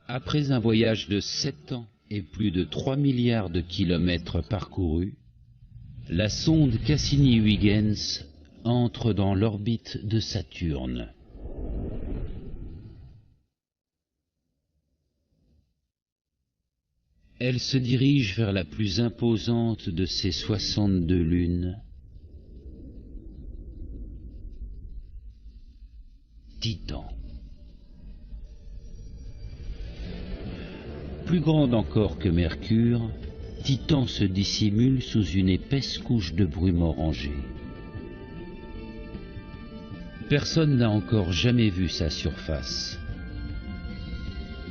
Après un voyage de 7 ans et plus de 3 milliards de kilomètres parcourus, la sonde Cassini-Huygens entre dans l'orbite de Saturne. Elle se dirige vers la plus imposante de ses 62 lunes, Titan. Plus grande encore que Mercure, Titan se dissimule sous une épaisse couche de brume orangée. Personne n'a encore jamais vu sa surface.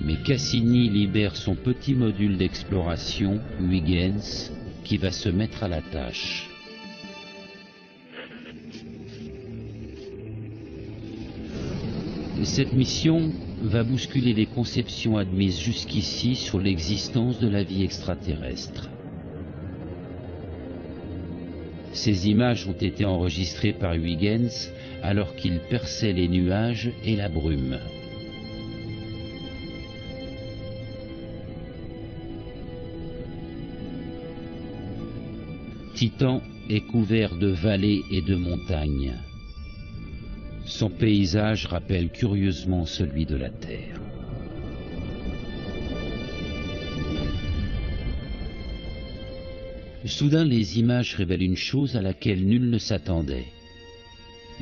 Mais Cassini libère son petit module d'exploration, Huygens, qui va se mettre à la tâche. Cette mission va bousculer les conceptions admises jusqu'ici sur l'existence de la vie extraterrestre. Ces images ont été enregistrées par Huygens alors qu'il perçait les nuages et la brume. Titan est couvert de vallées et de montagnes. Son paysage rappelle curieusement celui de la Terre. Soudain, les images révèlent une chose à laquelle nul ne s'attendait.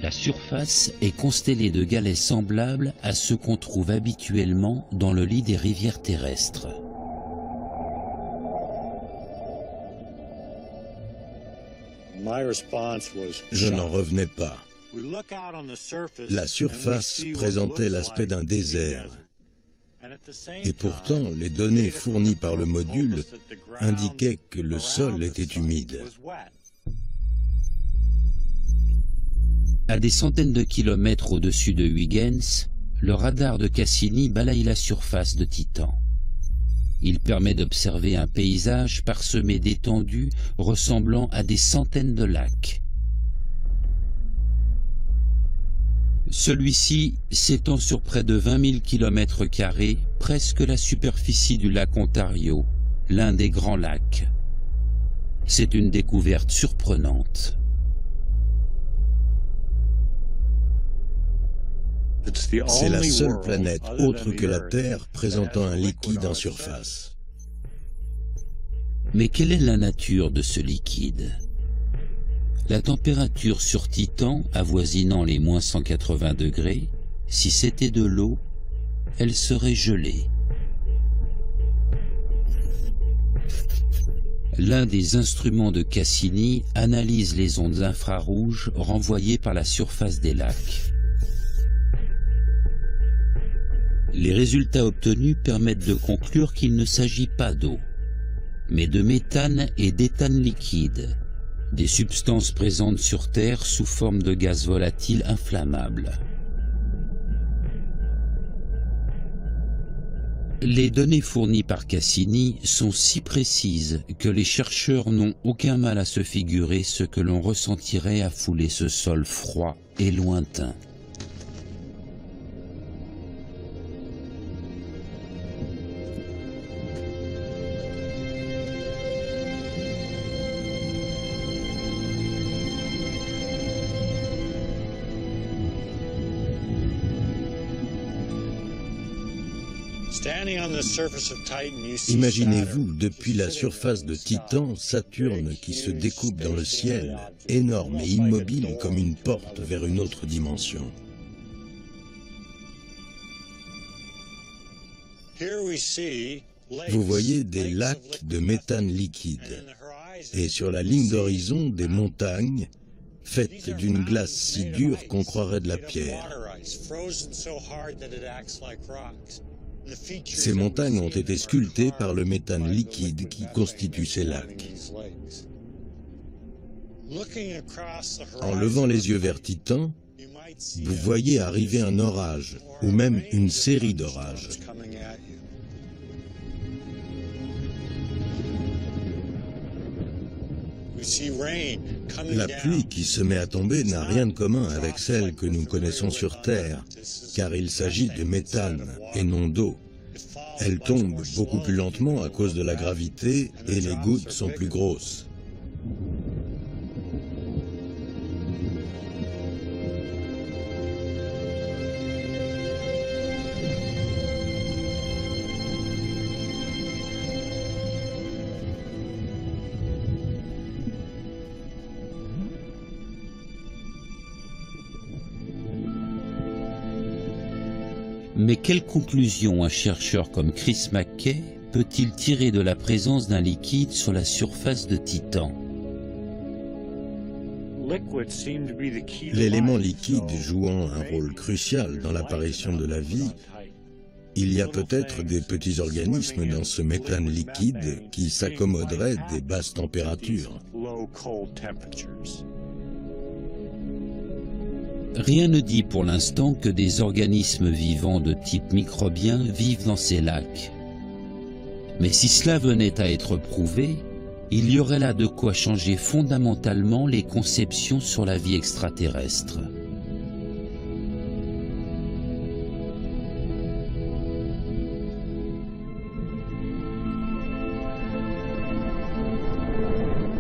La surface est constellée de galets semblables à ceux qu'on trouve habituellement dans le lit des rivières terrestres. Je n'en revenais pas. La surface présentait l'aspect d'un désert. Et pourtant, les données fournies par le module indiquaient que le sol était humide. À des centaines de kilomètres au-dessus de Huygens, le radar de Cassini balaye la surface de Titan. Il permet d'observer un paysage parsemé d'étendues ressemblant à des centaines de lacs. Celui-ci s'étend sur près de 20 000 km², presque la superficie du lac Ontario, l'un des grands lacs. C'est une découverte surprenante. C'est la seule planète autre que la Terre présentant un liquide en surface. Mais quelle est la nature de ce liquide ? La température sur Titan avoisinant les moins 180 degrés, si c'était de l'eau, elle serait gelée. L'un des instruments de Cassini analyse les ondes infrarouges renvoyées par la surface des lacs. Les résultats obtenus permettent de conclure qu'il ne s'agit pas d'eau, mais de méthane et d'éthane liquide, des substances présentes sur Terre sous forme de gaz volatile inflammable. Les données fournies par Cassini sont si précises que les chercheurs n'ont aucun mal à se figurer ce que l'on ressentirait à fouler ce sol froid et lointain. Imaginez-vous, depuis la surface de Titan, Saturne qui se découpe dans le ciel, énorme et immobile comme une porte vers une autre dimension. Vous voyez des lacs de méthane liquide, et sur la ligne d'horizon, des montagnes faites d'une glace si dure qu'on croirait de la pierre. Ces montagnes ont été sculptées par le méthane liquide qui constitue ces lacs. En levant les yeux vers Titan, vous voyez arriver un orage, ou même une série d'orages. La pluie qui se met à tomber n'a rien de commun avec celle que nous connaissons sur Terre, car il s'agit de méthane et non d'eau, Elle tombe beaucoup plus lentement à cause de la gravité et les gouttes sont plus grosses. Mais quelle conclusion un chercheur comme Chris McKay peut-il tirer de la présence d'un liquide sur la surface de Titan? L'élément liquide jouant un rôle crucial dans l'apparition de la vie, il y a peut-être des petits organismes dans ce méthane liquide qui s'accommoderaient des basses températures. Rien ne dit pour l'instant que des organismes vivants de type microbien vivent dans ces lacs. Mais si cela venait à être prouvé, il y aurait là de quoi changer fondamentalement les conceptions sur la vie extraterrestre.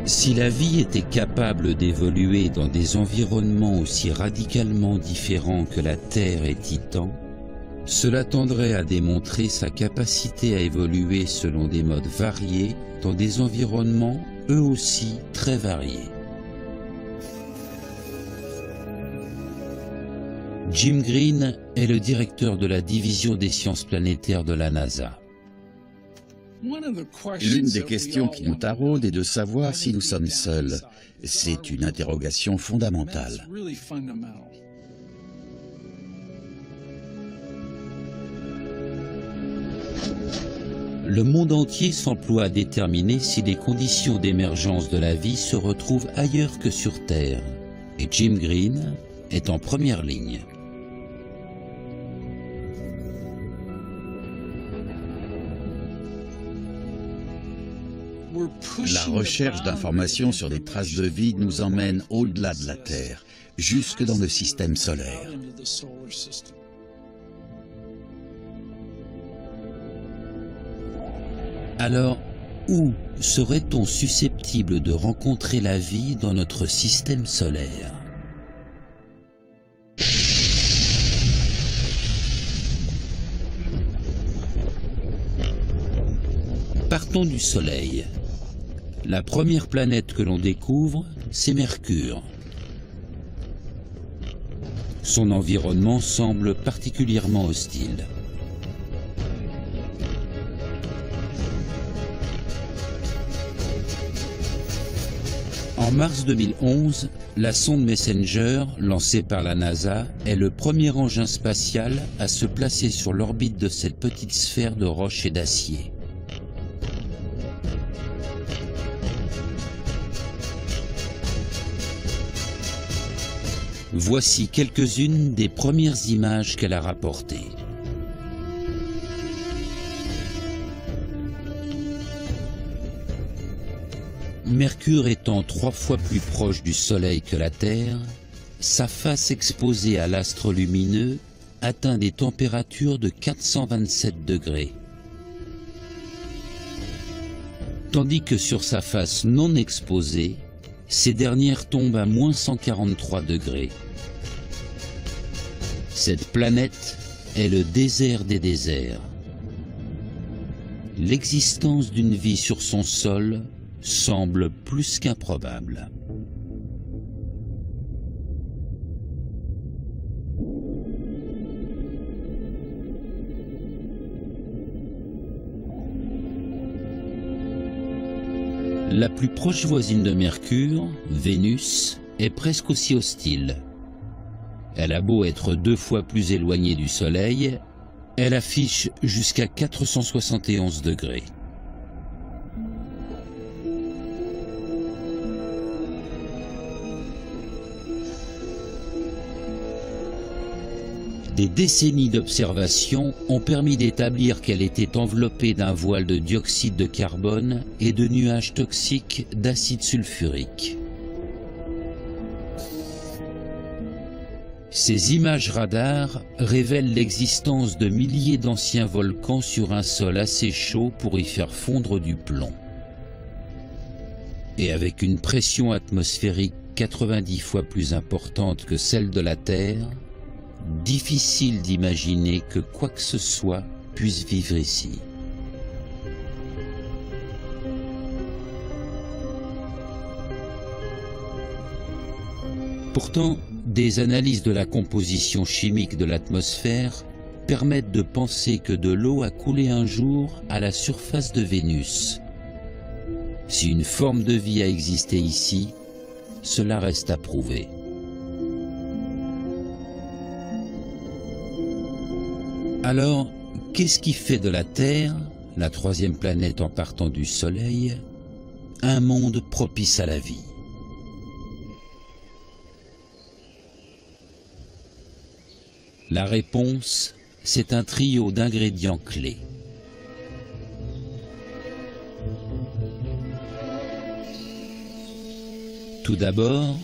Si la vie était capable d'évoluer dans des environnements aussi radicalement différents que la Terre et Titan, cela tendrait à démontrer sa capacité à évoluer selon des modes variés dans des environnements eux aussi très variés. Jim Green est le directeur de la division des sciences planétaires de la NASA. L'une des questions qui nous taraude est de savoir si nous sommes seuls. C'est une interrogation fondamentale. Le monde entier s'emploie à déterminer si les conditions d'émergence de la vie se retrouvent ailleurs que sur Terre. Et Jim Green est en première ligne. La recherche d'informations sur des traces de vie nous emmène au-delà de la Terre, jusque dans le système solaire. Alors, où serait-on susceptible de rencontrer la vie dans notre système solaire? Partons du Soleil. La première planète que l'on découvre, c'est Mercure. Son environnement semble particulièrement hostile. En mars 2011, la sonde Messenger, lancée par la NASA, est le premier engin spatial à se placer sur l'orbite de cette petite sphère de roche et d'acier. Voici quelques-unes des premières images qu'elle a rapportées. Mercure étant 3 fois plus proche du Soleil que la Terre, sa face exposée à l'astre lumineux atteint des températures de 427 degrés. Tandis que sur sa face non exposée, ces dernières tombent à moins 143 degrés. Cette planète est le désert des déserts. L'existence d'une vie sur son sol semble plus qu'improbable. La plus proche voisine de Mercure, Vénus, est presque aussi hostile. Elle a beau être 2 fois plus éloignée du Soleil, elle affiche jusqu'à 471 degrés. Des décennies d'observation ont permis d'établir qu'elle était enveloppée d'un voile de dioxyde de carbone et de nuages toxiques d'acide sulfurique. Ces images radars révèlent l'existence de milliers d'anciens volcans sur un sol assez chaud pour y faire fondre du plomb. Et avec une pression atmosphérique 90 fois plus importante que celle de la Terre, difficile d'imaginer que quoi que ce soit puisse vivre ici. Pourtant, des analyses de la composition chimique de l'atmosphère permettent de penser que de l'eau a coulé un jour à la surface de Vénus. Si une forme de vie a existé ici, cela reste à prouver. Alors, qu'est-ce qui fait de la Terre, la troisième planète en partant du Soleil, un monde propice à la vie? La réponse, c'est un trio d'ingrédients clés. Tout d'abord,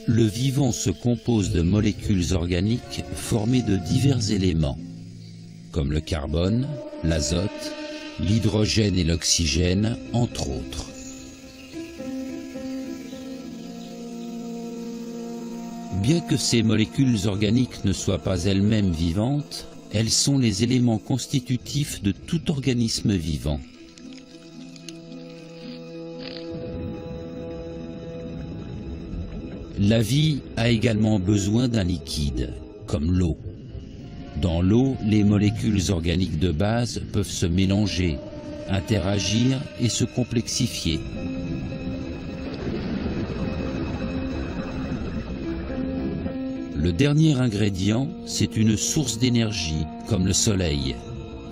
le vivant se compose de molécules organiques formées de divers éléments, comme le carbone, l'azote, l'hydrogène et l'oxygène, entre autres. Bien que ces molécules organiques ne soient pas elles-mêmes vivantes, elles sont les éléments constitutifs de tout organisme vivant. La vie a également besoin d'un liquide, comme l'eau. Dans l'eau, les molécules organiques de base peuvent se mélanger, interagir et se complexifier. Le dernier ingrédient, c'est une source d'énergie, comme le soleil,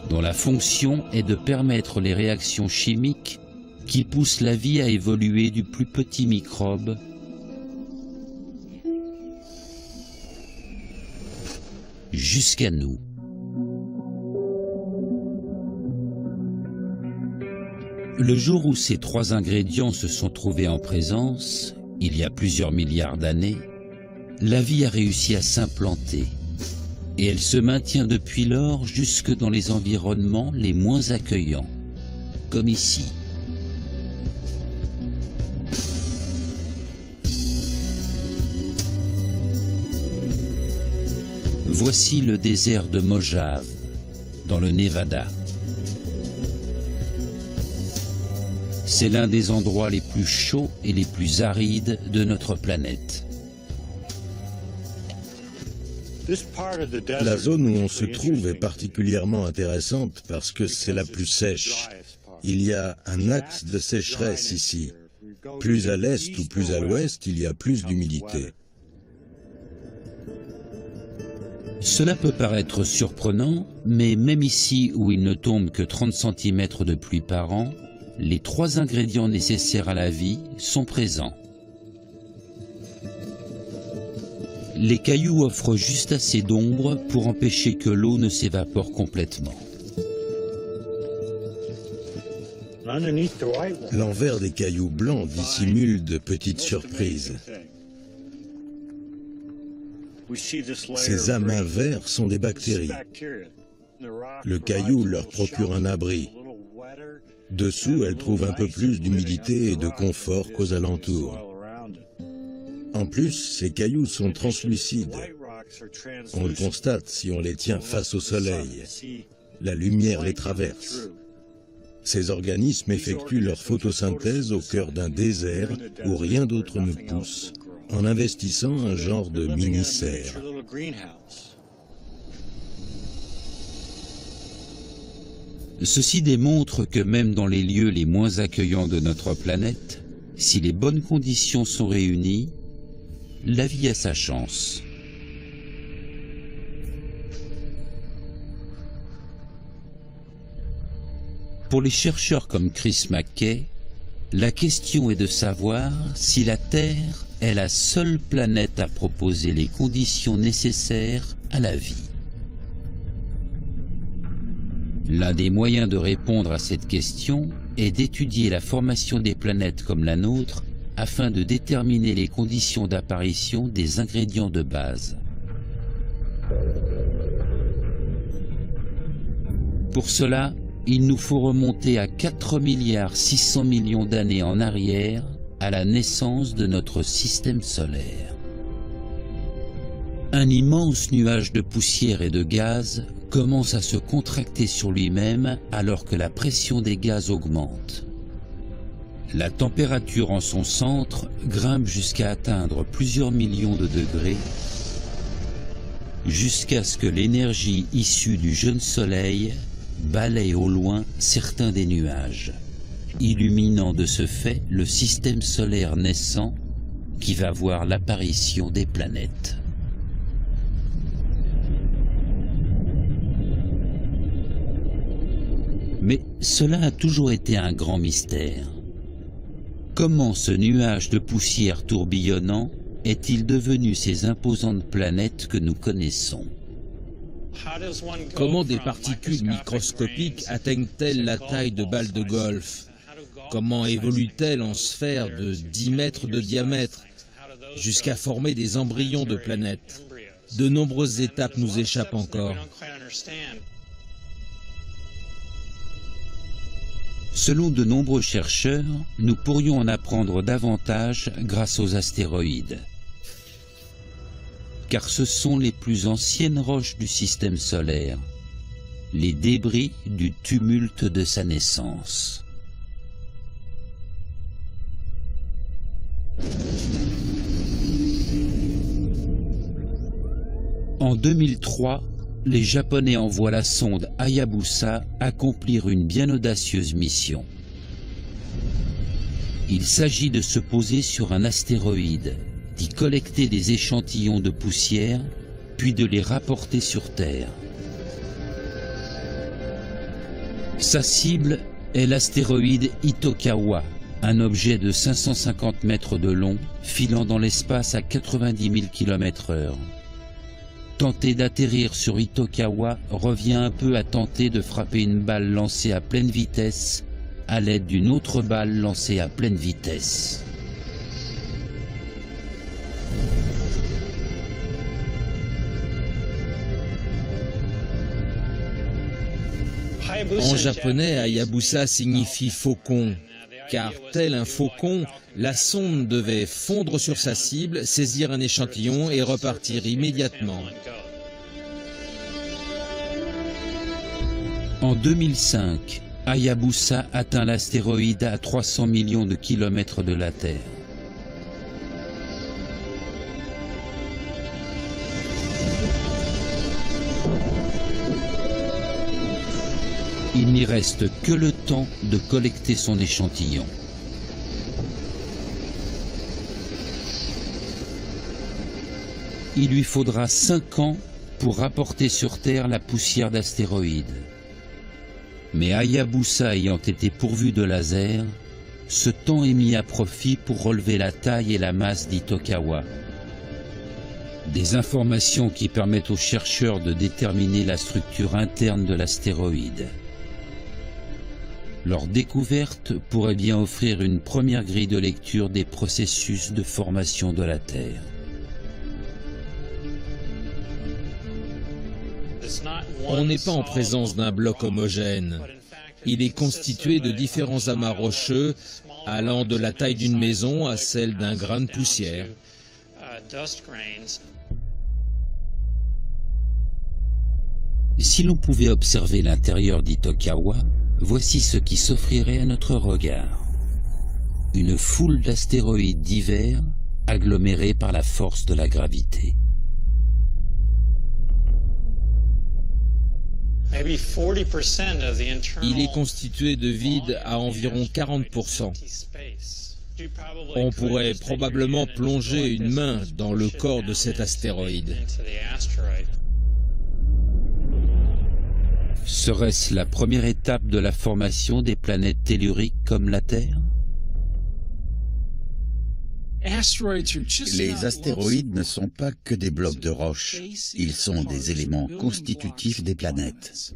dont la fonction est de permettre les réactions chimiques qui poussent la vie à évoluer du plus petit microbe jusqu'à nous. Le jour où ces trois ingrédients se sont trouvés en présence, il y a plusieurs milliards d'années, la vie a réussi à s'implanter, et elle se maintient depuis lors jusque dans les environnements les moins accueillants, comme ici. Voici le désert de Mojave, dans le Nevada. C'est l'un des endroits les plus chauds et les plus arides de notre planète. La zone où on se trouve est particulièrement intéressante parce que c'est la plus sèche. Il y a un axe de sécheresse ici. Plus à l'est ou plus à l'ouest, il y a plus d'humidité. Cela peut paraître surprenant, mais même ici où il ne tombe que 30 cm de pluie par an, les trois ingrédients nécessaires à la vie sont présents. Les cailloux offrent juste assez d'ombre pour empêcher que l'eau ne s'évapore complètement. L'envers des cailloux blancs dissimule de petites surprises. Ces amas verts sont des bactéries. Le caillou leur procure un abri. Dessous, elles trouvent un peu plus d'humidité et de confort qu'aux alentours. En plus, ces cailloux sont translucides. On le constate si on les tient face au soleil. La lumière les traverse. Ces organismes effectuent leur photosynthèse au cœur d'un désert où rien d'autre ne pousse, en investissant un genre de mini-serre. Ceci démontre que même dans les lieux les moins accueillants de notre planète, si les bonnes conditions sont réunies, la vie a sa chance. Pour les chercheurs comme Chris McKay, la question est de savoir si la Terre est la seule planète à proposer les conditions nécessaires à la vie. L'un des moyens de répondre à cette question est d'étudier la formation des planètes comme la nôtre afin de déterminer les conditions d'apparition des ingrédients de base. Pour cela, il nous faut remonter à 4,6 milliards d'années en arrière, à la naissance de notre système solaire. Un immense nuage de poussière et de gaz commence à se contracter sur lui-même alors que la pression des gaz augmente. La température en son centre grimpe jusqu'à atteindre plusieurs millions de degrés, jusqu'à ce que l'énergie issue du jeune soleil balaye au loin certains des nuages, illuminant de ce fait le système solaire naissant qui va voir l'apparition des planètes. Mais cela a toujours été un grand mystère. Comment ce nuage de poussière tourbillonnant est-il devenu ces imposantes planètes que nous connaissons? Comment des particules microscopiques atteignent-elles la taille de balles de golf? Comment évoluent-elles en sphères de 10 mètres de diamètre jusqu'à former des embryons de planètes? De nombreuses étapes nous échappent encore. Selon de nombreux chercheurs, nous pourrions en apprendre davantage grâce aux astéroïdes. Car ce sont les plus anciennes roches du système solaire, les débris du tumulte de sa naissance. En 2003, les Japonais envoient la sonde Hayabusa accomplir une bien audacieuse mission. Il s'agit de se poser sur un astéroïde, d'y collecter des échantillons de poussière, puis de les rapporter sur Terre. Sa cible est l'astéroïde Itokawa, un objet de 550 mètres de long, filant dans l'espace à 90 000 km/h. Tenter d'atterrir sur Itokawa revient un peu à tenter de frapper une balle lancée à pleine vitesse à l'aide d'une autre balle lancée à pleine vitesse. En japonais, Hayabusa signifie faucon, car tel un faucon, la sonde devait fondre sur sa cible, saisir un échantillon et repartir immédiatement. En 2005, Hayabusa atteint l'astéroïde à 300 millions de kilomètres de la Terre. Il n'y reste que le temps de collecter son échantillon. Il lui faudra 5 ans pour rapporter sur Terre la poussière d'astéroïdes. Mais Hayabusa ayant été pourvu de lasers, ce temps est mis à profit pour relever la taille et la masse d'Itokawa. Des informations qui permettent aux chercheurs de déterminer la structure interne de l'astéroïde. Leur découverte pourrait bien offrir une première grille de lecture des processus de formation de la Terre. On n'est pas en présence d'un bloc homogène. Il est constitué de différents amas rocheux allant de la taille d'une maison à celle d'un grain de poussière. Si l'on pouvait observer l'intérieur d'Itokawa, voici ce qui s'offrirait à notre regard. Une foule d'astéroïdes divers agglomérés par la force de la gravité. Il est constitué de vide à environ 40%. On pourrait probablement plonger une main dans le corps de cet astéroïde. Serait-ce la première étape de la formation des planètes telluriques comme la Terre? Les astéroïdes ne sont pas que des blocs de roches, ils sont des éléments constitutifs des planètes.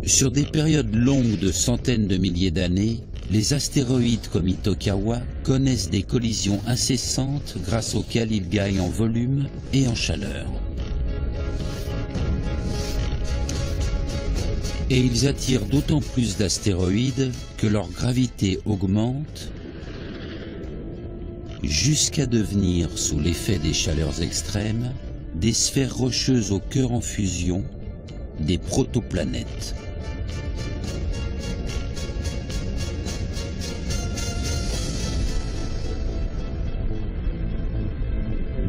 Sur des périodes longues de centaines de milliers d'années, les astéroïdes comme Itokawa connaissent des collisions incessantes grâce auxquelles ils gagnent en volume et en chaleur. Et ils attirent d'autant plus d'astéroïdes que leur gravité augmente jusqu'à devenir, sous l'effet des chaleurs extrêmes, des sphères rocheuses au cœur en fusion, des protoplanètes.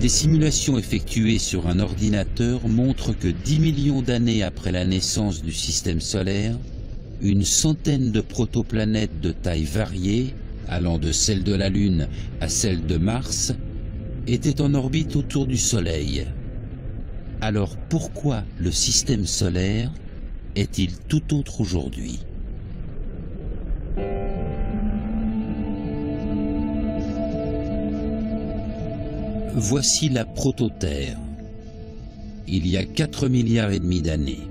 Des simulations effectuées sur un ordinateur montrent que 10 millions d'années après la naissance du système solaire, une centaine de protoplanètes de taille variée, allant de celle de la Lune à celle de Mars, étaient en orbite autour du Soleil. Alors pourquoi le système solaire est-il tout autre aujourd'hui ? Voici la prototerre, il y a 4,5 milliards d'années.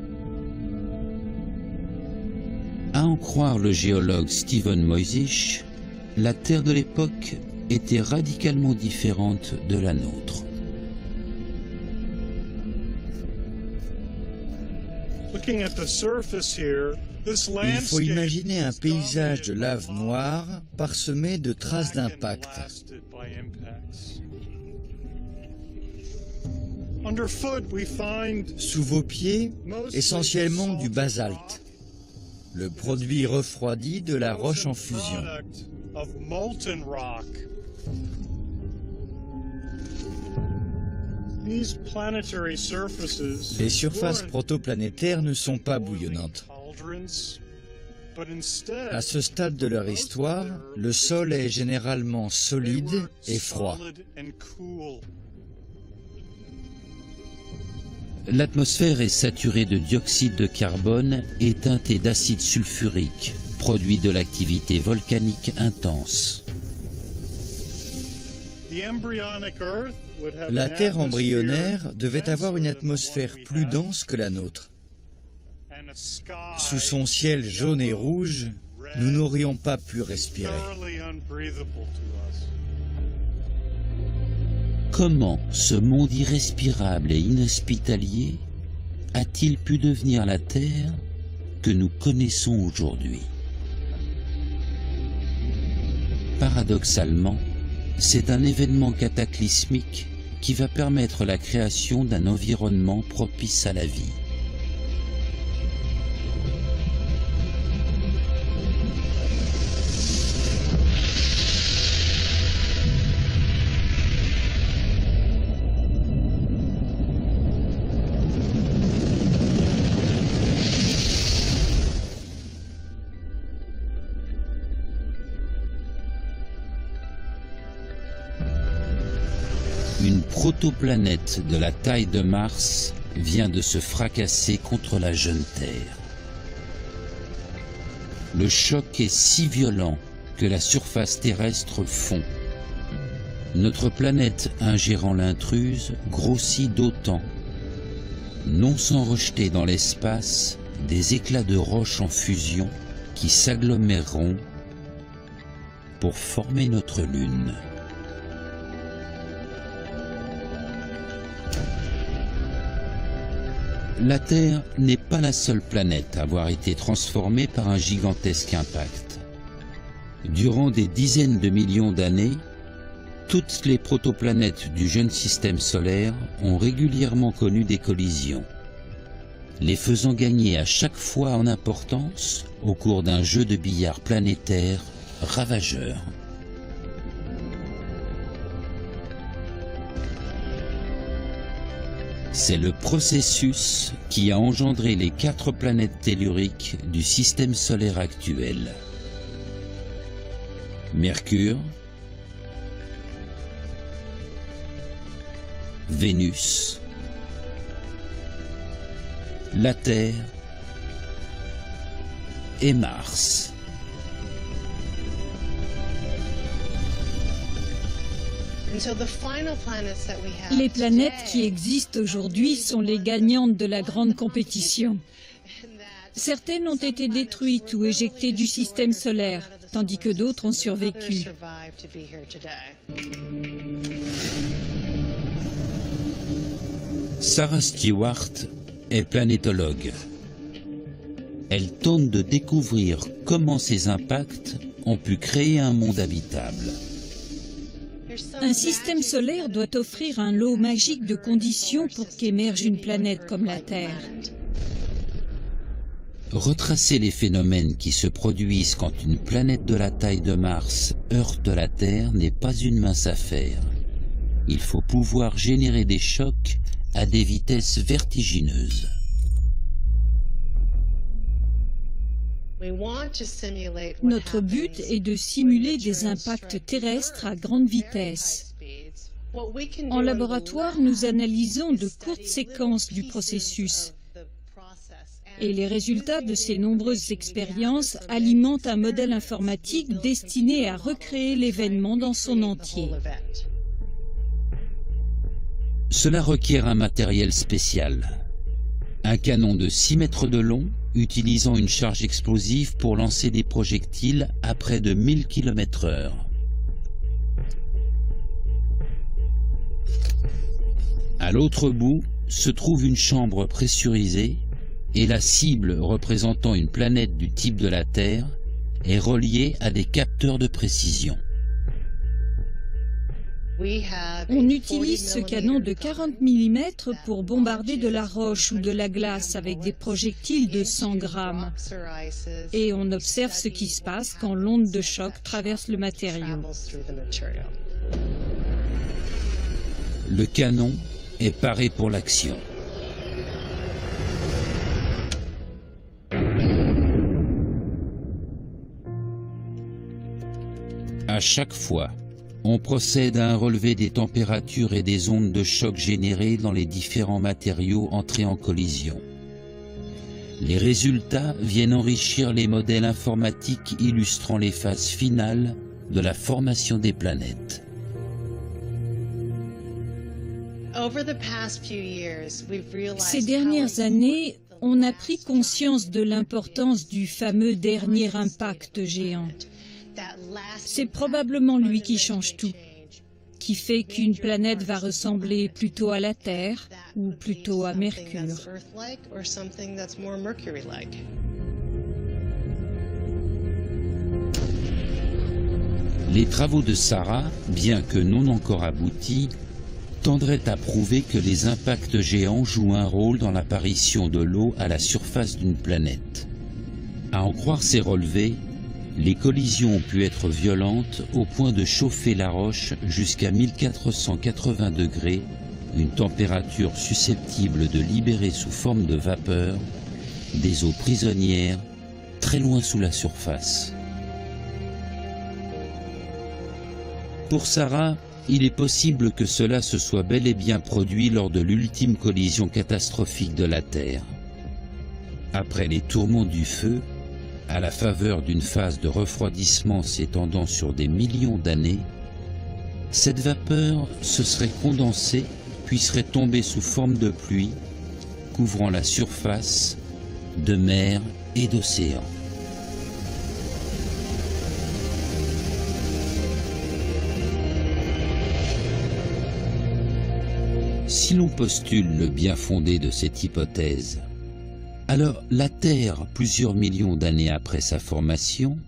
À en croire le géologue Steven Moisich, la Terre de l'époque était radicalement différente de la nôtre. Il faut imaginer un paysage de lave noire parsemé de traces d'impact. Sous vos pieds, essentiellement du basalte, le produit refroidi de la roche en fusion. Les surfaces protoplanétaires ne sont pas bouillonnantes. À ce stade de leur histoire, le sol est généralement solide et froid. L'atmosphère est saturée de dioxyde de carbone et teintée d'acide sulfurique, produit de l'activité volcanique intense. La Terre embryonnaire devait avoir une atmosphère plus dense que la nôtre. Sous son ciel jaune et rouge, nous n'aurions pas pu respirer. Comment ce monde irrespirable et inhospitalier a-t-il pu devenir la Terre que nous connaissons aujourd'hui? Paradoxalement, c'est un événement cataclysmique qui va permettre la création d'un environnement propice à la vie. Une protoplanète de la taille de Mars vient de se fracasser contre la jeune Terre. Le choc est si violent que la surface terrestre fond. Notre planète ingérant l'intruse grossit d'autant, non sans rejeter dans l'espace des éclats de roches en fusion qui s'aggloméreront pour former notre Lune. La Terre n'est pas la seule planète à avoir été transformée par un gigantesque impact. Durant des dizaines de millions d'années, toutes les protoplanètes du jeune système solaire ont régulièrement connu des collisions, les faisant gagner à chaque fois en importance au cours d'un jeu de billard planétaire ravageur. C'est le processus qui a engendré les 4 planètes telluriques du système solaire actuel. Mercure, Vénus, la Terre et Mars. Les planètes qui existent aujourd'hui sont les gagnantes de la grande compétition. Certaines ont été détruites ou éjectées du système solaire, tandis que d'autres ont survécu. Sarah Stewart est planétologue. Elle tente de découvrir comment ces impacts ont pu créer un monde habitable. Un système solaire doit offrir un lot magique de conditions pour qu'émerge une planète comme la Terre. Retracer les phénomènes qui se produisent quand une planète de la taille de Mars heurte la Terre n'est pas une mince affaire. Il faut pouvoir générer des chocs à des vitesses vertigineuses. Notre but est de simuler des impacts terrestres à grande vitesse. En laboratoire, nous analysons de courtes séquences du processus. Et les résultats de ces nombreuses expériences alimentent un modèle informatique destiné à recréer l'événement dans son entier. Cela requiert un matériel spécial. Un canon de 6 mètres de long, utilisant une charge explosive pour lancer des projectiles à près de 1000 km/h. À l'autre bout se trouve une chambre pressurisée et la cible représentant une planète du type de la Terre est reliée à des capteurs de précision. On utilise ce canon de 40 mm pour bombarder de la roche ou de la glace avec des projectiles de 100 grammes. Et on observe ce qui se passe quand l'onde de choc traverse le matériau. Le canon est paré pour l'action. À chaque fois, on procède à un relevé des températures et des ondes de choc générées dans les différents matériaux entrés en collision. Les résultats viennent enrichir les modèles informatiques illustrant les phases finales de la formation des planètes. Ces dernières années, on a pris conscience de l'importance du fameux dernier impact géant. C'est probablement lui qui change tout, qui fait qu'une planète va ressembler plutôt à la Terre ou plutôt à Mercure. Les travaux de Sarah, bien que non encore aboutis, tendraient à prouver que les impacts géants jouent un rôle dans l'apparition de l'eau à la surface d'une planète. À en croire ces relevés, les collisions ont pu être violentes au point de chauffer la roche jusqu'à 1480 degrés, une température susceptible de libérer sous forme de vapeur des eaux prisonnières très loin sous la surface. Pour Sarah, il est possible que cela se soit bel et bien produit lors de l'ultime collision catastrophique de la Terre. Après les tourments du feu, à la faveur d'une phase de refroidissement s'étendant sur des millions d'années, cette vapeur se serait condensée puis serait tombée sous forme de pluie, couvrant la surface de mer et d'océan. Si l'on postule le bien fondé de cette hypothèse, alors la Terre, plusieurs millions d'années après sa formation,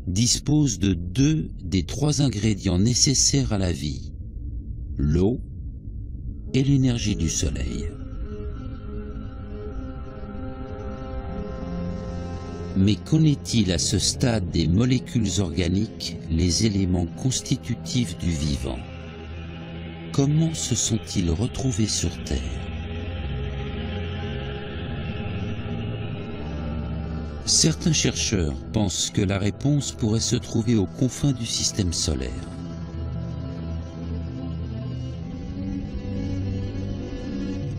dispose de 2 des 3 ingrédients nécessaires à la vie, l'eau et l'énergie du Soleil. Mais connaît-il à ce stade des molécules organiques les éléments constitutifs du vivant? Comment se sont-ils retrouvés sur Terre? Certains chercheurs pensent que la réponse pourrait se trouver aux confins du système solaire.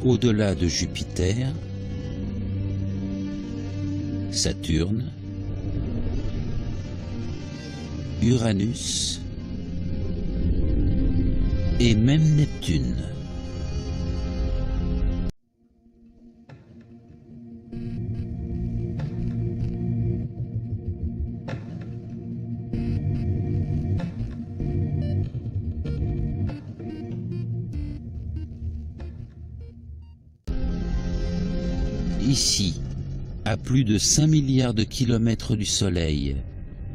Au-delà de Jupiter, Saturne, Uranus et même Neptune. Ici, à plus de 5 milliards de kilomètres du Soleil,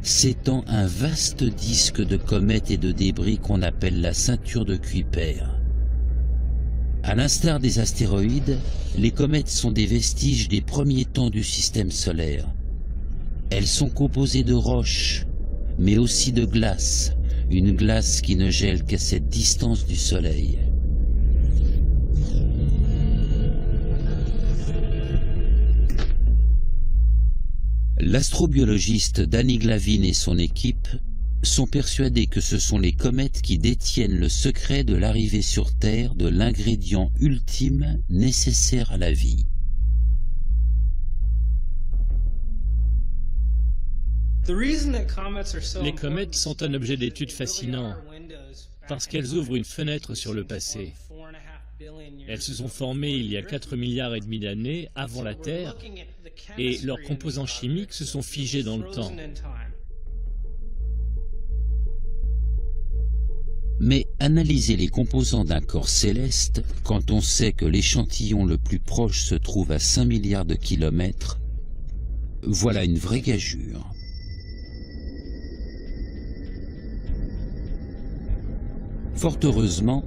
s'étend un vaste disque de comètes et de débris qu'on appelle la ceinture de Kuiper. À l'instar des astéroïdes, les comètes sont des vestiges des premiers temps du système solaire. Elles sont composées de roches, mais aussi de glace, une glace qui ne gèle qu'à cette distance du Soleil. L'astrobiologiste Danny Glavin et son équipe sont persuadés que ce sont les comètes qui détiennent le secret de l'arrivée sur Terre de l'ingrédient ultime nécessaire à la vie. Les comètes sont un objet d'étude fascinant parce qu'elles ouvrent une fenêtre sur le passé. Elles se sont formées il y a 4,5 milliards d'années avant la Terre et leurs composants chimiques se sont figés dans le temps. Mais analyser les composants d'un corps céleste, quand on sait que l'échantillon le plus proche se trouve à 5 milliards de kilomètres, voilà une vraie gageure. Fort heureusement,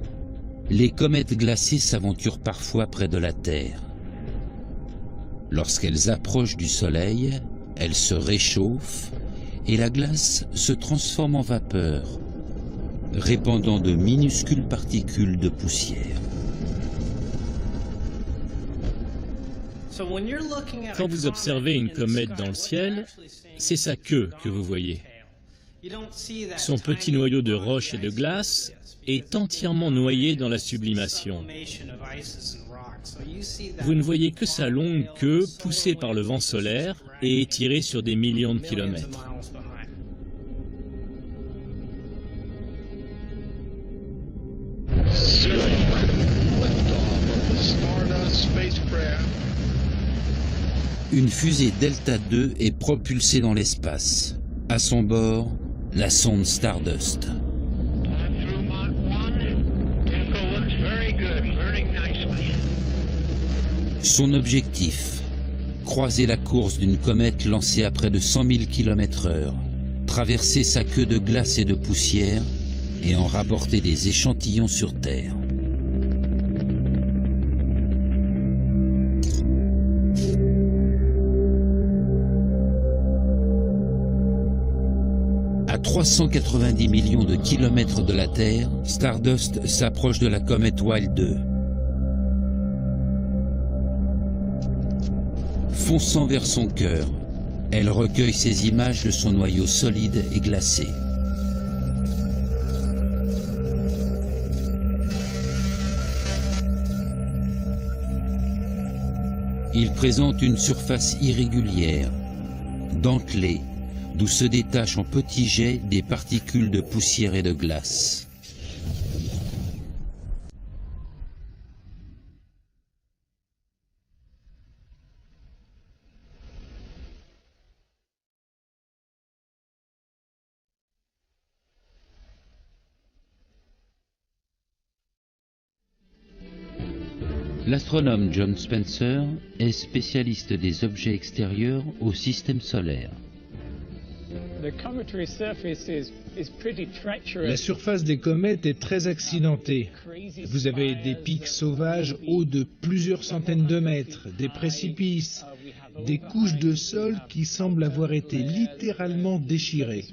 les comètes glacées s'aventurent parfois près de la Terre. Lorsqu'elles approchent du Soleil, elles se réchauffent et la glace se transforme en vapeur, répandant de minuscules particules de poussière. Quand vous observez une comète dans le ciel, c'est sa queue que vous voyez. Son petit noyau de roche et de glace est entièrement noyé dans la sublimation. Vous ne voyez que sa longue queue poussée par le vent solaire et étirée sur des millions de kilomètres. Une fusée Delta II est propulsée dans l'espace. À son bord, la sonde Stardust. Son objectif, croiser la course d'une comète lancée à près de 100 000 km/h, traverser sa queue de glace et de poussière et en rapporter des échantillons sur Terre. À 390 millions de kilomètres de la Terre, Stardust s'approche de la comète Wild 2. Fonçant vers son cœur, elle recueille ces images de son noyau solide et glacé. Il présente une surface irrégulière, dentelée, d'où se détachent en petits jets des particules de poussière et de glace. L'astronome John Spencer est spécialiste des objets extérieurs au système solaire. La surface des comètes est très accidentée. Vous avez des pics sauvages hauts de plusieurs centaines de mètres, des précipices, des couches de sol qui semblent avoir été littéralement déchirées.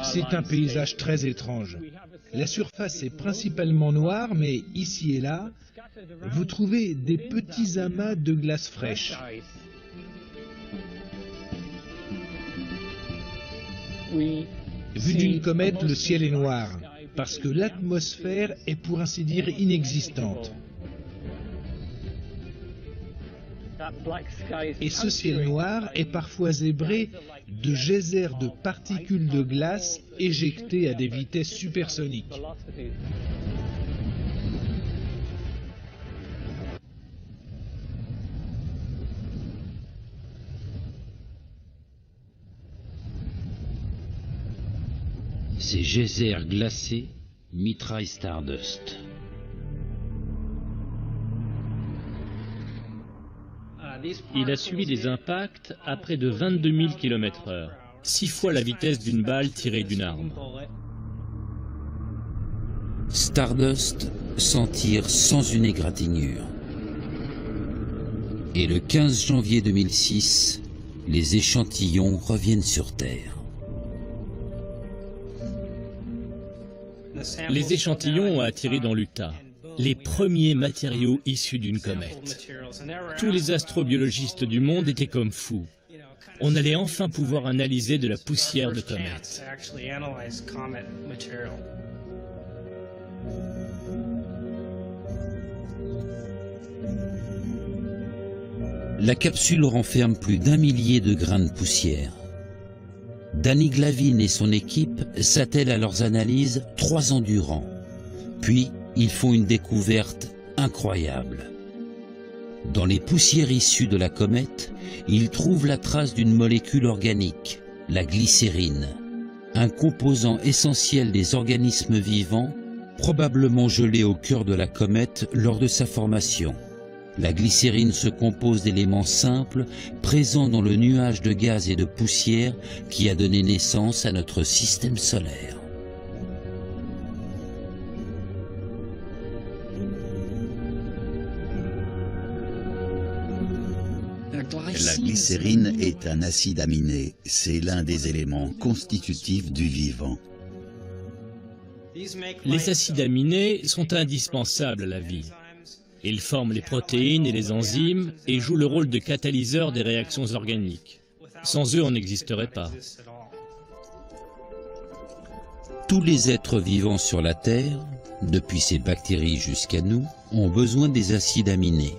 C'est un paysage très étrange. La surface est principalement noire, mais ici et là, vous trouvez des petits amas de glace fraîche. Vu d'une comète, le ciel est noir, parce que l'atmosphère est pour ainsi dire inexistante. Et ce ciel noir est parfois zébré de geysers de particules de glace éjectées à des vitesses supersoniques. Ces geysers glacés mitraille Stardust. Il a subi des impacts à près de 22 000 km/h, 6 fois la vitesse d'une balle tirée d'une arme. Stardust s'en tire sans une égratignure. Et le 15 janvier 2006, les échantillons reviennent sur Terre. Les échantillons ont atterri dans l'Utah, les premiers matériaux issus d'une comète. Tous les astrobiologistes du monde étaient comme fous. On allait enfin pouvoir analyser de la poussière de comète. La capsule renferme plus d'1 millier de grains de poussière. Danny Glavin et son équipe s'attellent à leurs analyses 3 ans durant. Puis, ils font une découverte incroyable. Dans les poussières issues de la comète, ils trouvent la trace d'une molécule organique, la glycérine, un composant essentiel des organismes vivants, probablement gelé au cœur de la comète lors de sa formation. La glycérine se compose d'éléments simples présents dans le nuage de gaz et de poussière qui a donné naissance à notre système solaire. La glycérine est un acide aminé. C'est l'un des éléments constitutifs du vivant. Les acides aminés sont indispensables à la vie. Ils forment les protéines et les enzymes et jouent le rôle de catalyseur des réactions organiques. Sans eux, on n'existerait pas. Tous les êtres vivants sur la Terre, depuis ces bactéries jusqu'à nous, ont besoin des acides aminés.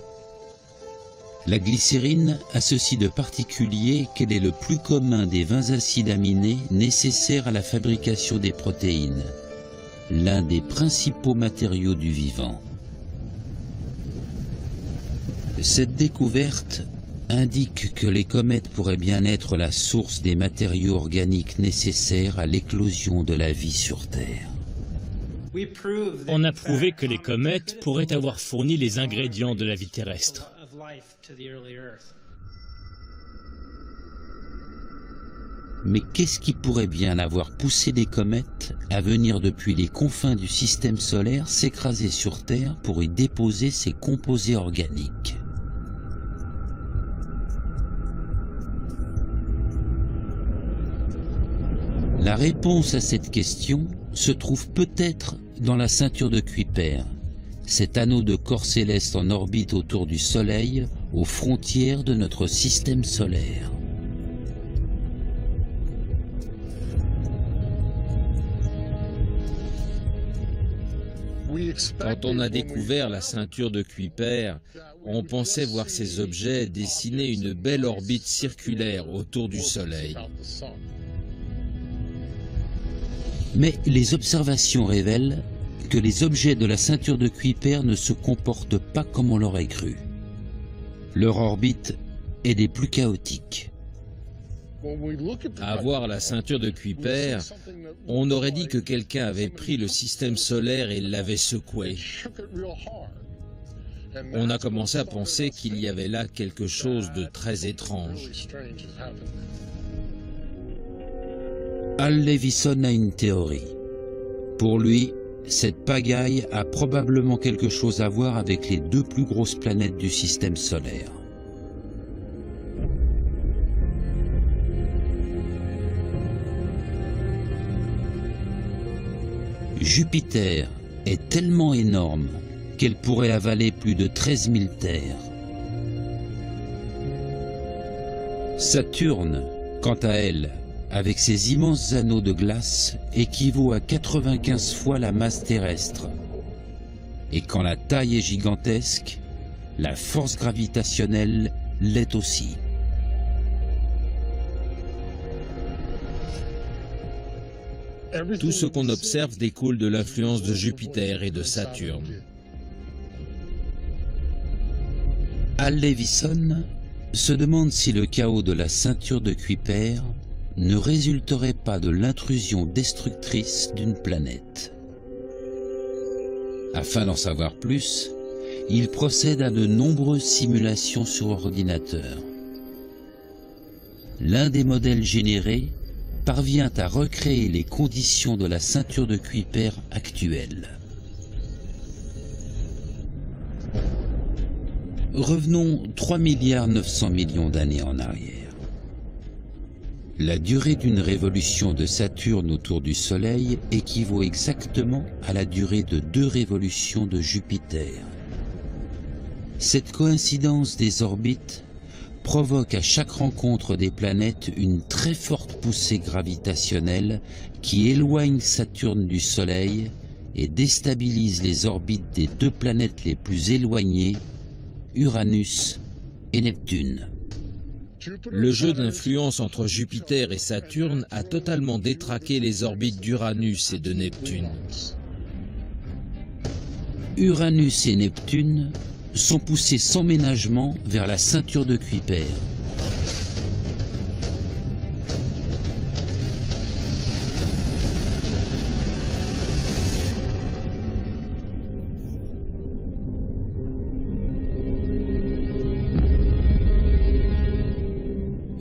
La glycérine a ceci de particulier qu'elle est le plus commun des 20 acides aminés nécessaires à la fabrication des protéines, l'un des principaux matériaux du vivant. Cette découverte indique que les comètes pourraient bien être la source des matériaux organiques nécessaires à l'éclosion de la vie sur Terre. On a prouvé que les comètes pourraient avoir fourni les ingrédients de la vie terrestre. Mais qu'est-ce qui pourrait bien avoir poussé les comètes à venir depuis les confins du système solaire s'écraser sur Terre pour y déposer ces composés organiques ? La réponse à cette question se trouve peut-être dans la ceinture de Kuiper, cet anneau de corps céleste en orbite autour du Soleil, aux frontières de notre système solaire. Quand on a découvert la ceinture de Kuiper, on pensait voir ces objets dessiner une belle orbite circulaire autour du Soleil. Mais les observations révèlent que les objets de la ceinture de Kuiper ne se comportent pas comme on l'aurait cru. Leur orbite est des plus chaotiques. À voir la ceinture de Kuiper, on aurait dit que quelqu'un avait pris le système solaire et l'avait secoué. On a commencé à penser qu'il y avait là quelque chose de très étrange. Al Levison a une théorie. Pour lui, cette pagaille a probablement quelque chose à voir avec les 2 plus grosses planètes du système solaire. Jupiter est tellement énorme qu'elle pourrait avaler plus de 13 000 terres. Saturne, quant à elle, avec ses immenses anneaux de glace, équivaut à 95 fois la masse terrestre. Et quand la taille est gigantesque, la force gravitationnelle l'est aussi. Tout ce qu'on observe découle de l'influence de Jupiter et de Saturne. Al Levison se demande si le chaos de la ceinture de Kuiper ne résulterait pas de l'intrusion destructrice d'une planète. Afin d'en savoir plus, il procède à de nombreuses simulations sur ordinateur. L'un des modèles générés parvient à recréer les conditions de la ceinture de Kuiper actuelle. Revenons 3,9 milliards d'années en arrière. La durée d'une révolution de Saturne autour du Soleil équivaut exactement à la durée de 2 révolutions de Jupiter. Cette coïncidence des orbites provoque à chaque rencontre des planètes une très forte poussée gravitationnelle qui éloigne Saturne du Soleil et déstabilise les orbites des 2 planètes les plus éloignées, Uranus et Neptune. Le jeu d'influence entre Jupiter et Saturne a totalement détraqué les orbites d'Uranus et de Neptune. Uranus et Neptune sont poussés sans ménagement vers la ceinture de Kuiper.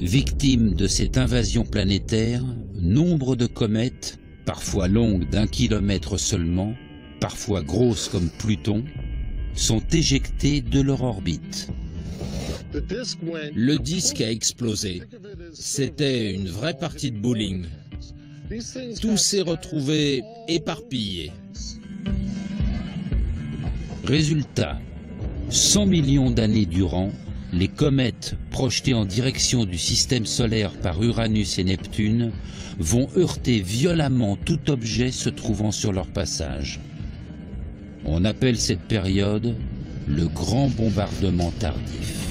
Victimes de cette invasion planétaire, nombre de comètes, parfois longues d'1 kilomètre seulement, parfois grosses comme Pluton, sont éjectées de leur orbite. Le disque a explosé. C'était une vraie partie de bowling. Tout s'est retrouvé éparpillé. Résultat, 100 millions d'années durant, les comètes projetées en direction du système solaire par Uranus et Neptune vont heurter violemment tout objet se trouvant sur leur passage. On appelle cette période le grand bombardement tardif.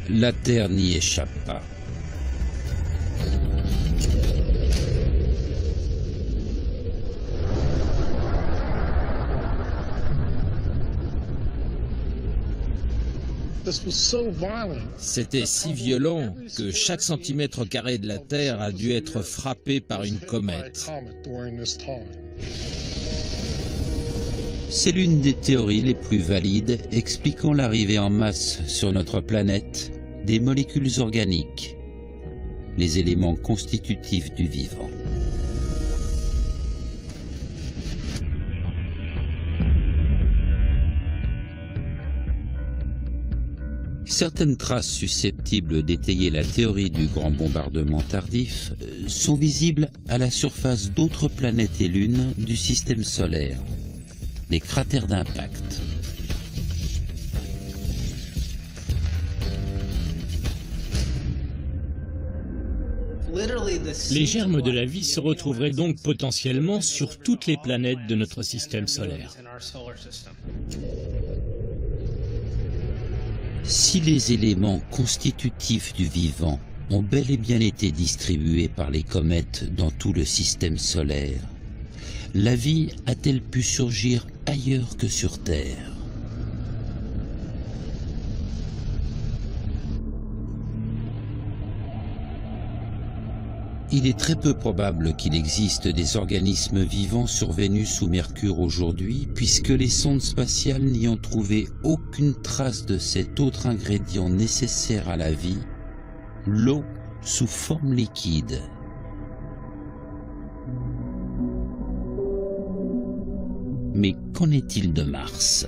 La Terre n'y échappe pas. C'était si violent que chaque centimètre carré de la Terre a dû être frappé par une comète. C'est l'une des théories les plus valides expliquant l'arrivée en masse sur notre planète des molécules organiques, les éléments constitutifs du vivant. Certaines traces susceptibles d'étayer la théorie du grand bombardement tardif sont visibles à la surface d'autres planètes et lunes du système solaire, les cratères d'impact. Les germes de la vie se retrouveraient donc potentiellement sur toutes les planètes de notre système solaire. Si les éléments constitutifs du vivant ont bel et bien été distribués par les comètes dans tout le système solaire, la vie a-t-elle pu surgir ailleurs que sur Terre? Il est très peu probable qu'il existe des organismes vivants sur Vénus ou Mercure aujourd'hui, puisque les sondes spatiales n'y ont trouvé aucune trace de cet autre ingrédient nécessaire à la vie, l'eau sous forme liquide. Mais qu'en est-il de Mars ?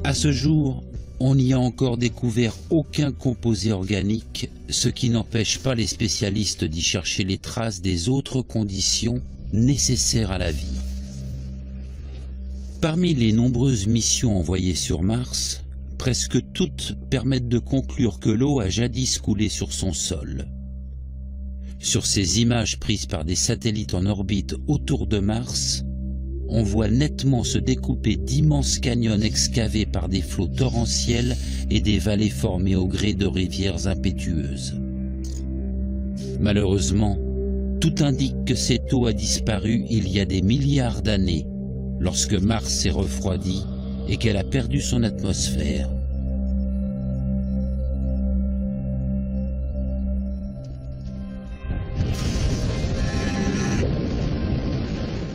À ce jour, on n'y a encore découvert aucun composé organique, ce qui n'empêche pas les spécialistes d'y chercher les traces des autres conditions nécessaires à la vie. Parmi les nombreuses missions envoyées sur Mars, presque toutes permettent de conclure que l'eau a jadis coulé sur son sol. Sur ces images prises par des satellites en orbite autour de Mars, on voit nettement se découper d'immenses canyons excavés par des flots torrentiels et des vallées formées au gré de rivières impétueuses. Malheureusement, Tout indique que cette eau a disparu il y a des milliards d'années, lorsque Mars s'est refroidi et qu'elle a perdu son atmosphère.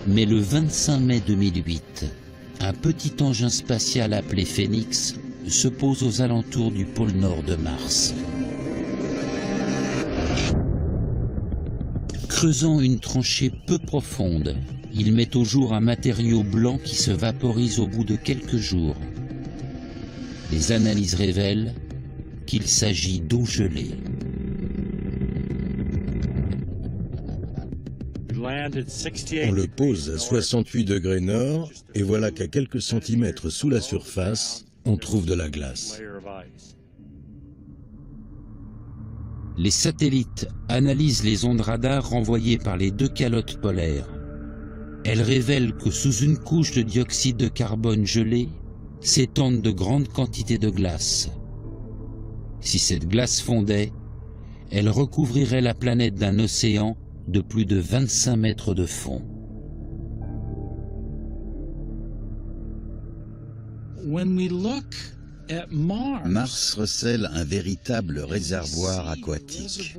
Mais le 25 mai 2008, un petit engin spatial appelé Phénix se pose aux alentours du pôle nord de Mars. Creusant une tranchée peu profonde, il met au jour un matériau blanc qui se vaporise au bout de quelques jours. Les analyses révèlent qu'il s'agit d'eau gelée. On le pose à 68 degrés nord et voilà qu'à quelques centimètres sous la surface, on trouve de la glace. Les satellites analysent les ondes radar renvoyées par les deux calottes polaires. Elles révèlent que sous une couche de dioxyde de carbone gelé s'étendent de grandes quantités de glace. Si cette glace fondait, elle recouvrirait la planète d'un océan de plus de 25 mètres de fond. Mars recèle un véritable réservoir aquatique.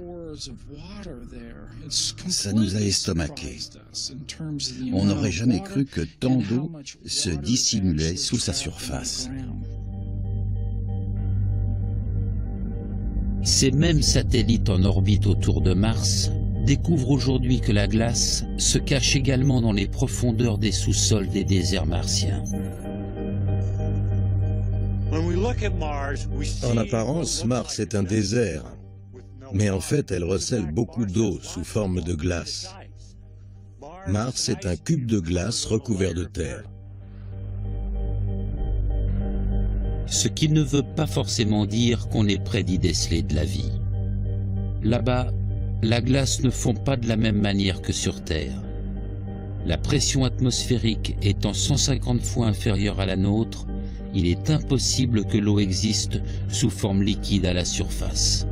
Ça nous a estomaqués. On n'aurait jamais cru que tant d'eau se dissimulait sous sa surface. Ces mêmes satellites en orbite autour de Mars découvrent aujourd'hui que la glace se cache également dans les profondeurs des sous-sols des déserts martiens. En apparence, Mars est un désert, mais en fait, elle recèle beaucoup d'eau sous forme de glace. Mars est un cube de glace recouvert de terre. Ce qui ne veut pas forcément dire qu'on est près d'y déceler de la vie. Là-bas, la glace ne fond pas de la même manière que sur Terre. La pression atmosphérique étant 150 fois inférieure à la nôtre, il est impossible que l'eau existe sous forme liquide à la surface.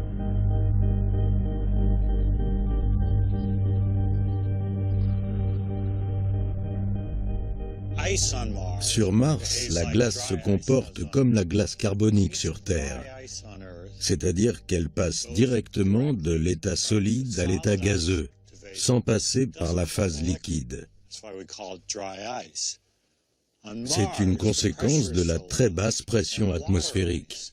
Sur Mars, la glace se comporte comme la glace carbonique sur Terre, c'est-à-dire qu'elle passe directement de l'état solide à l'état gazeux, sans passer par la phase liquide. C'est une conséquence de la très basse pression atmosphérique.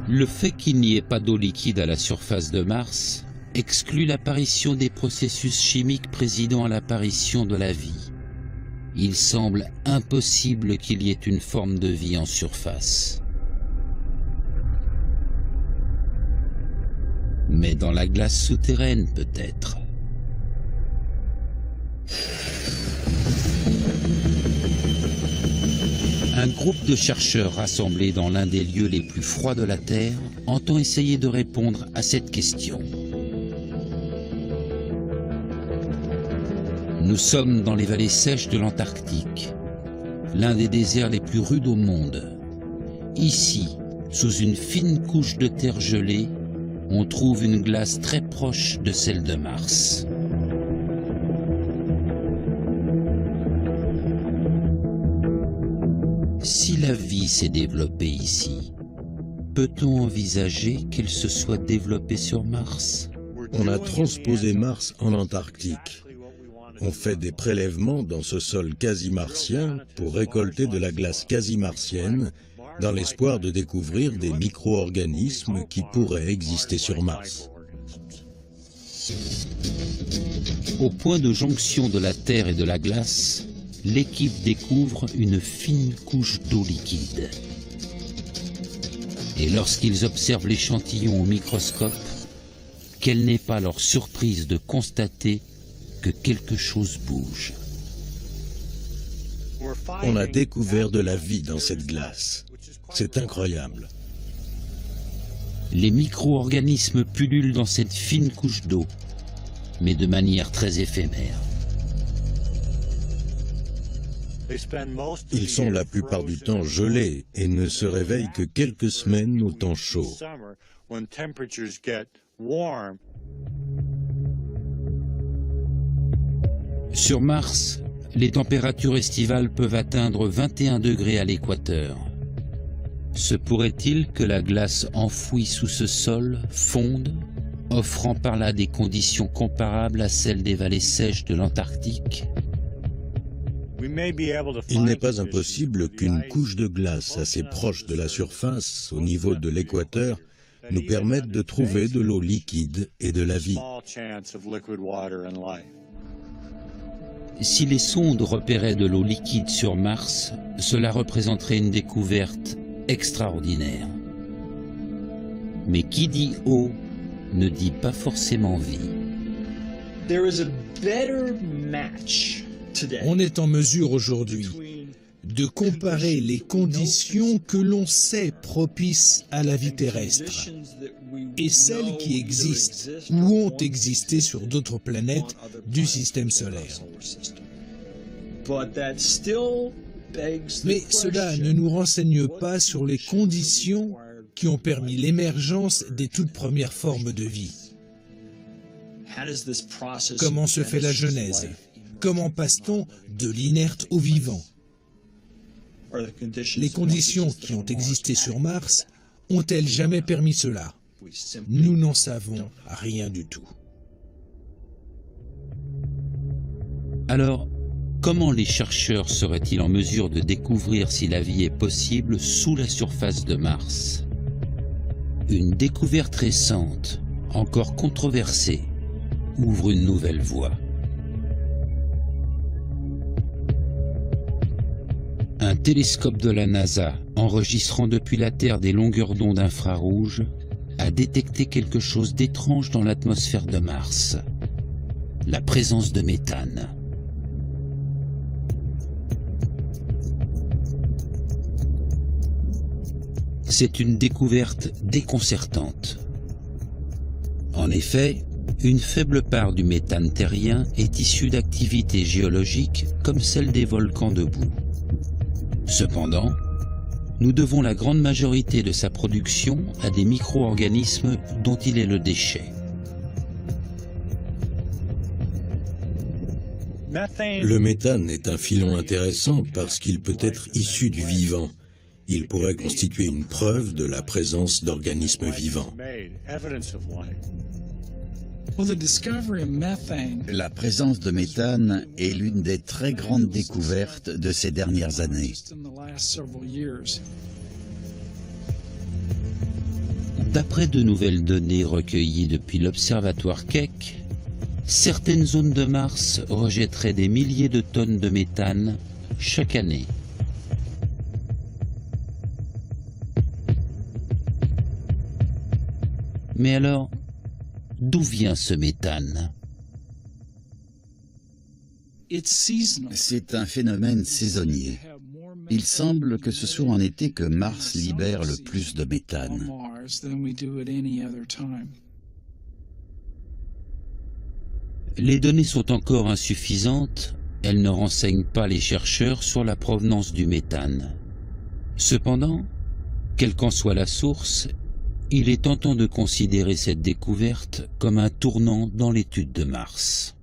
Le fait qu'il n'y ait pas d'eau liquide à la surface de Mars exclut l'apparition des processus chimiques présidant à l'apparition de la vie. Il semble impossible qu'il y ait une forme de vie en surface. Mais dans la glace souterraine, peut-être. Un groupe de chercheurs rassemblés dans l'un des lieux les plus froids de la Terre entend essayer de répondre à cette question. Nous sommes dans les vallées sèches de l'Antarctique, l'un des déserts les plus rudes au monde. Ici, sous une fine couche de terre gelée, on trouve une glace très proche de celle de Mars. Si la vie s'est développée ici, peut-on envisager qu'elle se soit développée sur Mars? On a transposé Mars en Antarctique. On fait des prélèvements dans ce sol quasi-martien pour récolter de la glace quasi-martienne dans l'espoir de découvrir des micro-organismes qui pourraient exister sur Mars. Au point de jonction de la Terre et de la glace, l'équipe découvre une fine couche d'eau liquide. Et lorsqu'ils observent l'échantillon au microscope, quelle n'est pas leur surprise de constater que quelque chose bouge. On a découvert de la vie dans cette glace. C'est incroyable. Les micro-organismes pullulent dans cette fine couche d'eau, mais de manière très éphémère. Ils sont la plupart du temps gelés et ne se réveillent que quelques semaines au temps chaud. Sur Mars, les températures estivales peuvent atteindre 21 degrés à l'équateur. Se pourrait-il que la glace enfouie sous ce sol fonde, offrant par là des conditions comparables à celles des vallées sèches de l'Antarctique? Il n'est pas impossible qu'une couche de glace assez proche de la surface, au niveau de l'équateur, nous permette de trouver de l'eau liquide et de la vie. Si les sondes repéraient de l'eau liquide sur Mars, cela représenterait une découverte extraordinaire. Mais qui dit eau ne dit pas forcément vie. On est en mesure aujourd'hui de comparer les conditions que l'on sait propices à la vie terrestre et celles qui existent ou ont existé sur d'autres planètes du système solaire. Mais cela ne nous renseigne pas sur les conditions qui ont permis l'émergence des toutes premières formes de vie. Comment se fait la genèse? Comment passe-t-on de l'inerte au vivant? Les conditions qui ont existé sur Mars ont-elles jamais permis cela? Nous n'en savons rien du tout. Alors, comment les chercheurs seraient-ils en mesure de découvrir si la vie est possible sous la surface de Mars? Une découverte récente, encore controversée, ouvre une nouvelle voie. Un télescope de la NASA, enregistrant depuis la Terre des longueurs d'onde infrarouges, a détecté quelque chose d'étrange dans l'atmosphère de Mars. La présence de méthane. C'est une découverte déconcertante. En effet, une faible part du méthane terrien est issue d'activités géologiques comme celle des volcans de boue. Cependant, nous devons la grande majorité de sa production à des micro-organismes dont il est le déchet. Le méthane est un filon intéressant parce qu'il peut être issu du vivant. Il pourrait constituer une preuve de la présence d'organismes vivants. La présence de méthane est l'une des très grandes découvertes de ces dernières années. D'après de nouvelles données recueillies depuis l'observatoire Keck, certaines zones de Mars rejetteraient des milliers de tonnes de méthane chaque année. Mais alors, d'où vient ce méthane? C'est un phénomène saisonnier. Il semble que ce soit en été que Mars libère le plus de méthane. Les données sont encore insuffisantes, elles ne renseignent pas les chercheurs sur la provenance du méthane. Cependant, quelle qu'en soit la source, il est tentant de considérer cette découverte comme un tournant dans l'étude de Mars.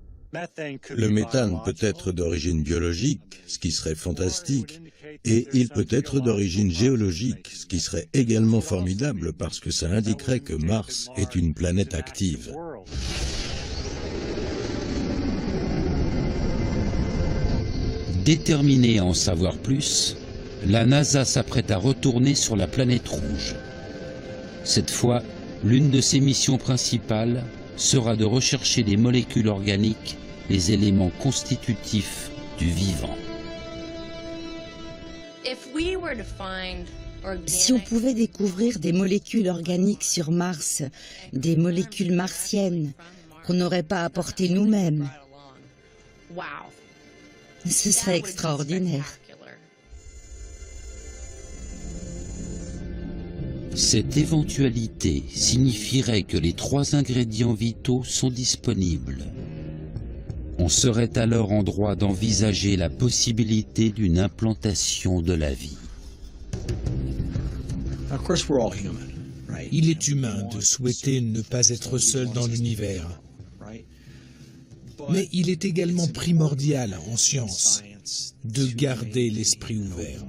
Le méthane peut être d'origine biologique, ce qui serait fantastique, et il peut être d'origine géologique, ce qui serait également formidable parce que ça indiquerait que Mars est une planète active. Déterminée à en savoir plus, la NASA s'apprête à retourner sur la planète rouge. Cette fois, l'une de ses missions principales sera de rechercher des molécules organiques, les éléments constitutifs du vivant. Si on pouvait découvrir des molécules organiques sur Mars, des molécules martiennes qu'on n'aurait pas apportées nous-mêmes, ce serait extraordinaire. Cette éventualité signifierait que les 3 ingrédients vitaux sont disponibles. On On serait alors en droit d'envisager la possibilité d'une implantation de la vie. Il est humain de souhaiter ne pas être seul dans l'univers. Mais il est également primordial en science de garder l'esprit ouvert.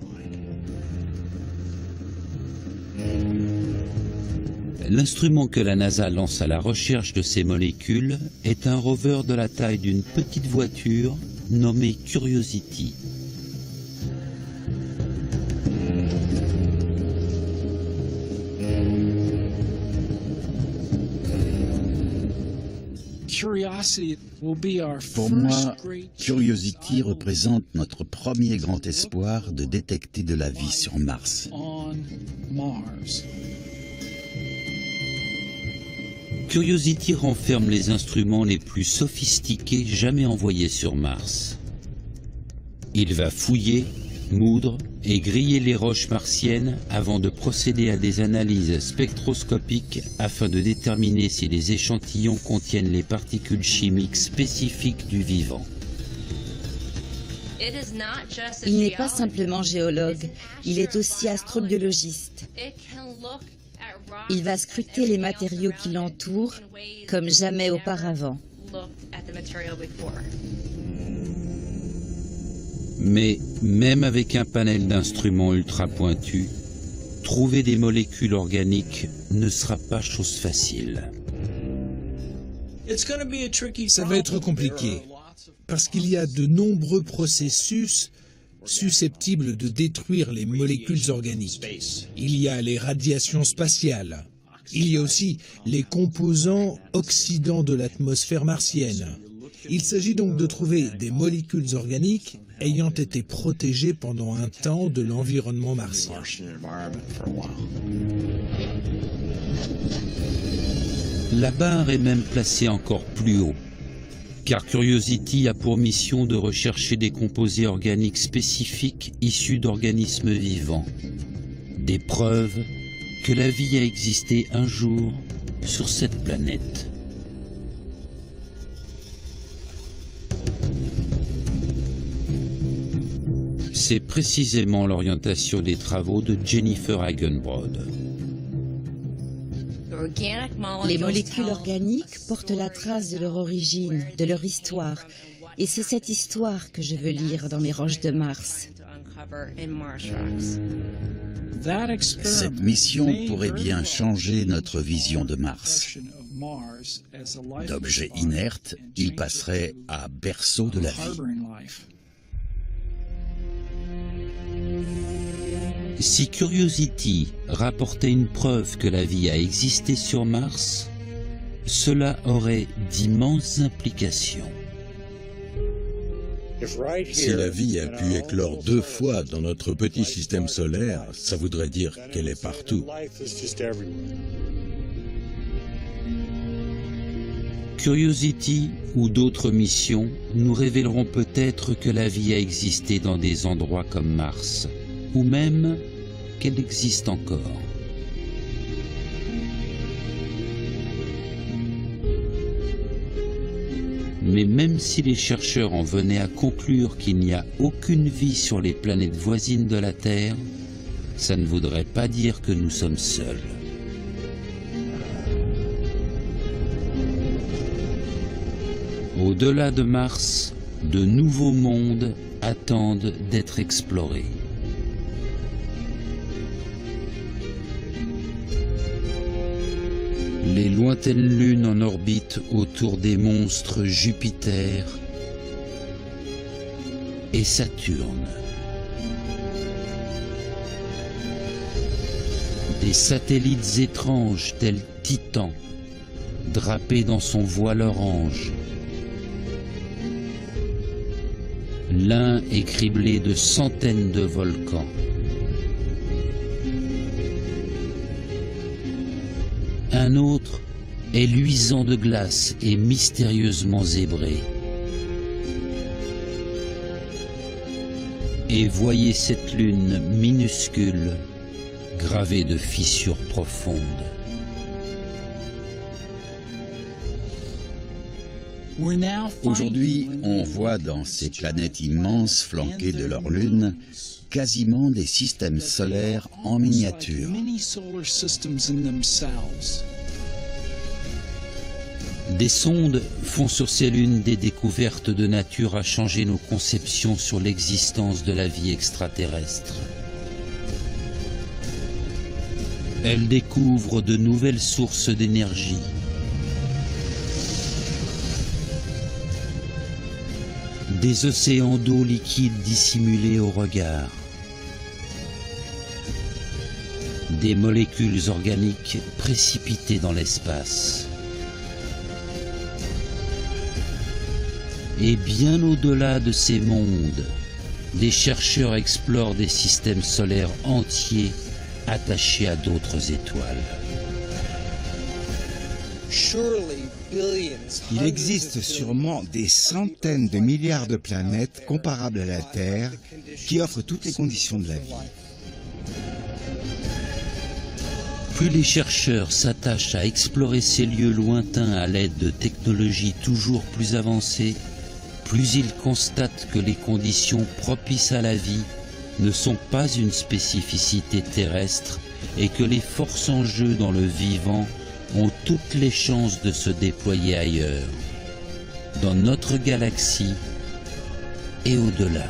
L'instrument que la NASA lance à la recherche de ces molécules est un rover de la taille d'une petite voiture nommée Curiosity. Pour moi, Curiosity représente notre premier grand espoir de détecter de la vie sur Mars. Curiosity renferme les instruments les plus sophistiqués jamais envoyés sur Mars. Il va fouiller, moudre et griller les roches martiennes avant de procéder à des analyses spectroscopiques afin de déterminer si les échantillons contiennent les particules chimiques spécifiques du vivant. Il n'est pas simplement géologue, il est aussi astrobiologiste. Il va scruter les matériaux qui l'entourent comme jamais auparavant. Mais même avec un panel d'instruments ultra pointus, trouver des molécules organiques ne sera pas chose facile. Ça va être compliqué, parce qu'il y a de nombreux processus susceptibles de détruire les molécules organiques. Il y a les radiations spatiales. Il y a aussi les composants oxydants de l'atmosphère martienne. Il s'agit donc de trouver des molécules organiques ayant été protégées pendant un temps de l'environnement martien. La barre est même placée encore plus haut, car Curiosity a pour mission de rechercher des composés organiques spécifiques issus d'organismes vivants. Des preuves que la vie a existé un jour sur cette planète. C'est précisément l'orientation des travaux de Jennifer Hagenbrod. Les molécules organiques portent la trace de leur origine, de leur histoire. Et c'est cette histoire que je veux lire dans les roches de Mars. Cette mission pourrait bien changer notre vision de Mars. D'objet inerte, il passerait à berceau de la vie. Si Curiosity rapportait une preuve que la vie a existé sur Mars, cela aurait d'immenses implications. Si la vie a pu éclore 2 fois dans notre petit système solaire, ça voudrait dire qu'elle est partout. Curiosity ou d'autres missions nous révéleront peut-être que la vie a existé dans des endroits comme Mars, ou même qu'elle existe encore. Mais même si les chercheurs en venaient à conclure qu'il n'y a aucune vie sur les planètes voisines de la Terre, ça ne voudrait pas dire que nous sommes seuls. Au-delà de Mars, de nouveaux mondes attendent d'être explorés. Les lointaines lunes en orbite autour des monstres Jupiter et Saturne. Des satellites étranges tels Titan, drapés dans son voile orange. L'un est criblé de centaines de volcans. Un autre est luisant de glace et mystérieusement zébré. Et voyez cette lune minuscule, gravée de fissures profondes. Aujourd'hui, on voit dans ces planètes immenses flanquées de leurs lunes quasiment des systèmes solaires en miniature. Des sondes font sur ces lunes des découvertes de nature à changer nos conceptions sur l'existence de la vie extraterrestre. Elles découvrent de nouvelles sources d'énergie. Des océans d'eau liquide dissimulés au regard. Des molécules organiques précipitées dans l'espace. Et bien au-delà de ces mondes, des chercheurs explorent des systèmes solaires entiers attachés à d'autres étoiles. Il existe sûrement des centaines de milliards de planètes comparables à la Terre qui offrent toutes les conditions de la vie. Plus les chercheurs s'attachent à explorer ces lieux lointains à l'aide de technologies toujours plus avancées, plus ils constatent que les conditions propices à la vie ne sont pas une spécificité terrestre et que les forces en jeu dans le vivant ont toutes les chances de se déployer ailleurs, dans notre galaxie et au-delà.